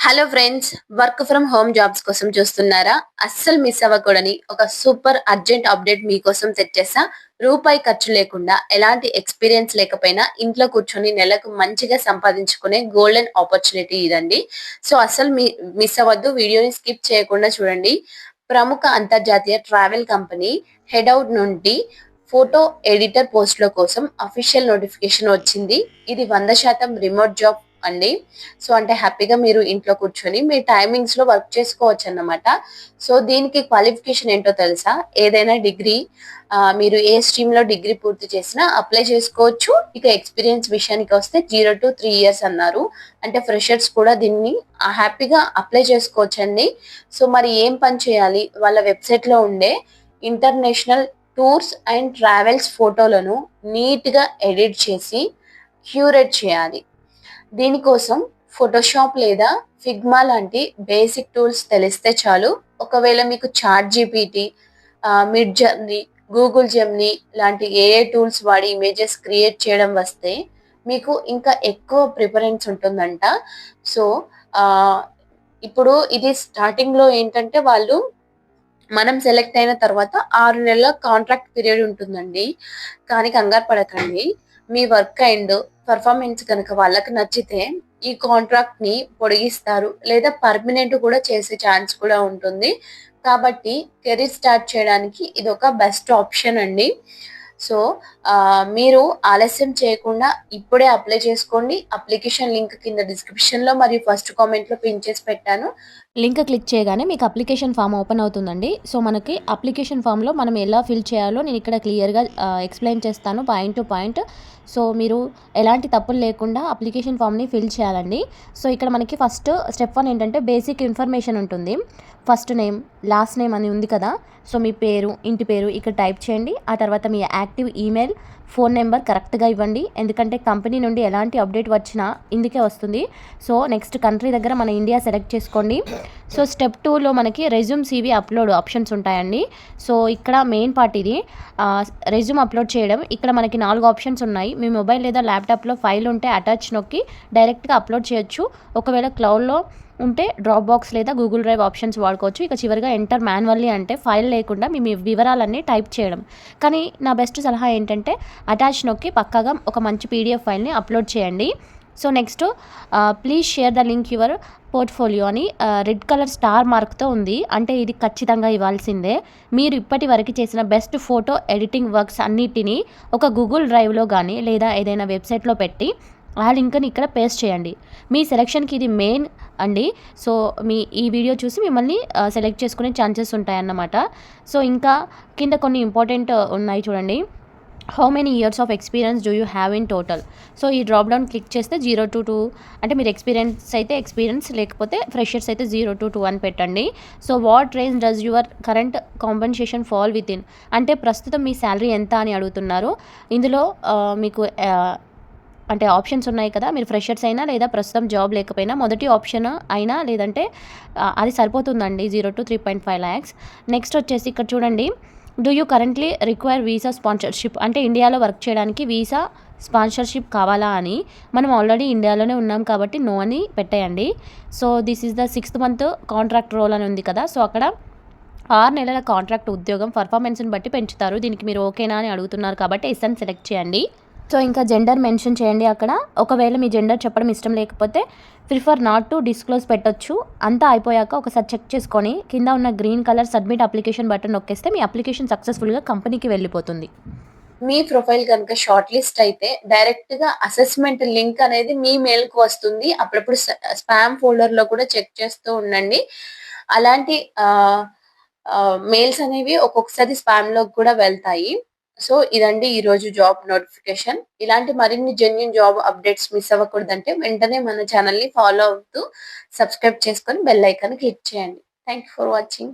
Hello friends, work from home jobs కోసం చూస్తున్నారా? అస్సలు మిస్ అవ్వకూడని ఒక సూపర్ అర్జెంట్ అప్డేట్ మీకోసం తెచ్చేసా. రూపాయి ఖర్చు లేకుండా, ఎలాంటి ఎక్స్పీరియన్స్ లేకపోయినా ఇంట్లో కూర్చొని నెలకు మంచిగా సంపాదించుకునే గోల్డెన్ ఆపర్చునిటీ ఇదండి. సో అస్సలు మిస్ అవ్వద్దు. వీడియోని స్కిప్ చేయకుండా చూడండి. ప్రముఖ అంతర్జాతీయ ట్రావెల్ కంపెనీ హెడౌట్ నుండి ఫోటో ఎడిటర్ పోస్టుల కోసం అఫీషియల్ నోటిఫికేషన్ వచ్చింది. ఇది 100% రిమోట్ జాబ్ అండి. సో అంటే హ్యాపీగా మీరు ఇంట్లో కూర్చొని మీ టైమింగ్స్ లో వర్క్ చేసుకోవచ్చు అన్నమాట. సో దీనికి క్వాలిఫికేషన్ ఏంటో తెలుసా? ఏదైనా డిగ్రీ, మీరు ఏ స్ట్రీమ్ లో డిగ్రీ పూర్తి చేసినా అప్లై చేసుకోవచ్చు. ఇక ఎక్స్పీరియన్స్ విషయానికి వస్తే 0 to 3 years అన్నారు. అంటే ఫ్రెషర్స్ కూడా దీన్ని హ్యాపీగా అప్లై చేసుకోవచ్చండి. సో మరి ఏం పని చేయాలి? వాళ్ళ వెబ్సైట్ లో ఉండే ఇంటర్నేషనల్ టూర్స్ అండ్ ట్రావెల్స్ ఫోటోలను నీట్ గా ఎడిట్ చేసి క్యూరేట్ చేయాలి. దీనికోసం ఫోటోషాప్ లేదా ఫిగ్మా లాంటి బేసిక్ టూల్స్ తెలిస్తే చాలు. ఒకవేళ మీకు ChatGPT, Midjourney, Google Gemini లాంటి ఏఐ టూల్స్ వాడి ఇమేజెస్ క్రియేట్ చేయడం వస్తే మీకు ఇంకా ఎక్కువ ప్రిఫరెన్స్ ఉంటుందంట. సో ఆ, ఇప్పుడు ఇది స్టార్టింగ్ లో ఏంటంటే వాళ్ళు మనం సెలెక్ట్ అయిన తర్వాత 6 నెలల కాంట్రాక్ట్ పీరియడ్ ఉంటుందండి. కానీ కంగారు పడకండి. మీ వర్క్ అండ్ పర్ఫార్మెన్స్ కనుక వాళ్ళకి నచ్చితే ఈ కాంట్రాక్ట్ ని పొడిగిస్తారు, లేదా పర్మనెంట్ కూడా చేసే ఛాన్స్ కూడా ఉంటుంది. కాబట్టి కెరీర్ స్టార్ట్ చేయడానికి ఇది ఒక బెస్ట్ ఆప్షన్ అండి. సో మీరు ఆలస్యం చేయకుండా ఇప్పుడే అప్లై చేసుకోండి. అప్లికేషన్ లింక్ కింద డిస్క్రిప్షన్ లో మరియు ఫస్ట్ కామెంట్ లో పిన్ చేసి పెట్టాను. లింక్ క్లిక్ చేయగానే మీకు అప్లికేషన్ ఫామ్ ఓపెన్ అవుతుందండి. సో మనకి అప్లికేషన్ ఫామ్లో మనం ఎలా ఫిల్ చేయాలో నేను ఇక్కడ క్లియర్గా ఎక్స్ప్లెయిన్ చేస్తాను పాయింట్ టు పాయింట్. సో మీరు ఎలాంటి తప్పులు లేకుండా అప్లికేషన్ ఫామ్ని ఫిల్ చేయాలండి. సో ఇక్కడ మనకి ఫస్ట్ స్టెప్ 1 ఏంటంటే బేసిక్ ఇన్ఫర్మేషన్ ఉంటుంది. ఫస్ట్ నేమ్, లాస్ట్ నేమ్ అని ఉంది కదా. సో మీ పేరు, ఇంటి పేరు ఇక్కడ టైప్ చేయండి. ఆ తర్వాత మీ యాక్టివ్ ఈమెయిల్, ఫోన్ నెంబర్ కరెక్ట్గా ఇవ్వండి. ఎందుకంటే కంపెనీ నుండి ఎలాంటి అప్డేట్ వచ్చినా ఇందుకే వస్తుంది. సో నెక్స్ట్ కంట్రీ దగ్గర మన ఇండియా సెలెక్ట్ చేసుకోండి. సో స్టెప్ 2లో మనకి రెజ్యూమ్, సీవీ అప్లోడ్ ఆప్షన్స్ ఉంటాయండి. సో ఇక్కడ మెయిన్ పార్ట్ ఇది రెజ్యూమ్ అప్లోడ్ చేయడం. ఇక్కడ మనకి 4 ఆప్షన్స్ ఉన్నాయి. మీ మొబైల్ లేదా ల్యాప్టాప్లో ఫైల్ ఉంటే అటాచ్ నొక్కి డైరెక్ట్గా అప్లోడ్ చేయొచ్చు. ఒకవేళ క్లౌడ్లో ఉంటే డ్రాప్ బాక్స్ లేదా గూగుల్ డ్రైవ్ ఆప్షన్స్ వాడుకోవచ్చు. ఇక చివరిగా ఎంటర్ మాన్యువల్లీ అంటే ఫైల్ లేకుండా మీ వివరాలన్నీ టైప్ చేయడం. కానీ నా బెస్ట్ సలహా ఏంటంటే అటాచ్ నొక్కి పక్కాగా ఒక మంచి పీడిఎఫ్ ఫైల్ని అప్లోడ్ చేయండి. So next please share the link your portfolio అని రెడ్ కలర్ స్టార్ మార్క్తో ఉంది. అంటే ఇది ఖచ్చితంగా ఇవ్వాల్సిందే. మీరు ఇప్పటి వరకు చేసిన బెస్ట్ ఫోటో ఎడిటింగ్ వర్క్స్ అన్నిటినీ ఒక గూగుల్ డ్రైవ్లో కానీ లేదా ఏదైనా వెబ్సైట్లో పెట్టి ఆ లింక్ని ఇక్కడ పేస్ట్ చేయండి. మీ సెలెక్షన్కి ఇది మెయిన్ అండి. సో ఈ వీడియో చూసి మిమ్మల్ని సెలెక్ట్ చేసుకునే ఛాన్సెస్ ఉంటాయన్నమాట. సో ఇంకా కింద కొన్ని ఇంపార్టెంట్ ఉన్నాయి చూడండి. How many years of experience do you have in total. So ఈ డ్రాప్ డౌన్ క్లిక్ చేస్తే 0 to 2 అంటే మీరు ఎక్స్పీరియన్స్ అయితే ఎక్స్పీరియన్స్, లేకపోతే ఫ్రెషర్స్ అయితే 0 to 2 అని పెట్టండి. So what range does your current compensation fall with in అంటే ప్రస్తుతం మీ శాలరీ ఎంత అని అడుగుతున్నారు. ఇందులో మీకు అంటే ఆప్షన్స్ ఉన్నాయి కదా. మీరు ఫ్రెషర్స్ అయినా లేదా ప్రస్తుతం జాబ్ లేకపోయినా మొదటి ఆప్షన్ అయినా లేదంటే అది సరిపోతుందండి, 0 to 3.5 lakhs. నెక్స్ట్ వచ్చేసి ఇక్కడ చూడండి, do you currently require visa sponsorship అంటే ఇండియాలో వర్క్ చేయడానికి వీసా స్పాన్సర్షిప్ కావాలా అని. మనం ఆల్రెడీ ఇండియాలోనే ఉన్నాం కాబట్టి నో అని పెట్టేయండి. So this is the 6th month contract role అని ఉంది కదా. సో అక్కడ 6 నెలల కాంట్రాక్ట్ ఉద్యోగం పర్ఫార్మెన్స్ని బట్టి పెంచుతారు. దీనికి మీరు ఓకేనా అని అడుగుతున్నారు కాబట్టి ఎస్ అని సెలెక్ట్ చేయండి. సో ఇంకా జెండర్ మెన్షన్ చేయండి అక్కడ. ఒకవేళ మీ జెండర్ చెప్పడం ఇష్టం లేకపోతే ప్రిఫర్ నాట్ టు డిస్క్లోజ్ పెట్టొచ్చు. అంతా అయిపోయాక ఒకసారి చెక్ చేసుకొని కింద ఉన్న green colour submit application button నొక్కేస్తే మీ అప్లికేషన్ సక్సెస్ఫుల్గా కంపెనీకి వెళ్ళిపోతుంది. మీ ప్రొఫైల్ కనుక షార్ట్ లిస్ట్ అయితే డైరెక్ట్ గా అసెస్మెంట్ లింక్ అనేది మీ మెయిల్ కు వస్తుంది. అప్పుడప్పుడు స్పామ్ ఫోల్డర్ లో కూడా చెక్ చేస్తూ ఉండండి. అలాంటి మెయిల్స్ అనేవి ఒక్కొక్కసారి స్పామ్ లోకి కూడా వెళ్తాయి. సో ఇదండి ఈ రోజు జాబ్ నోటిఫికేషన్. ఇలాంటి మరిన్ని జెన్యూన్ జాబ్ అప్డేట్స్ మిస్ అవ్వకూడదంటే వెంటనే మన ఛానల్ ని ఫాలో అవుతూ సబ్స్క్రైబ్ చేసుకొని బెల్ ఐకాన్ క్లిక్ చేయండి. Thank you for watching.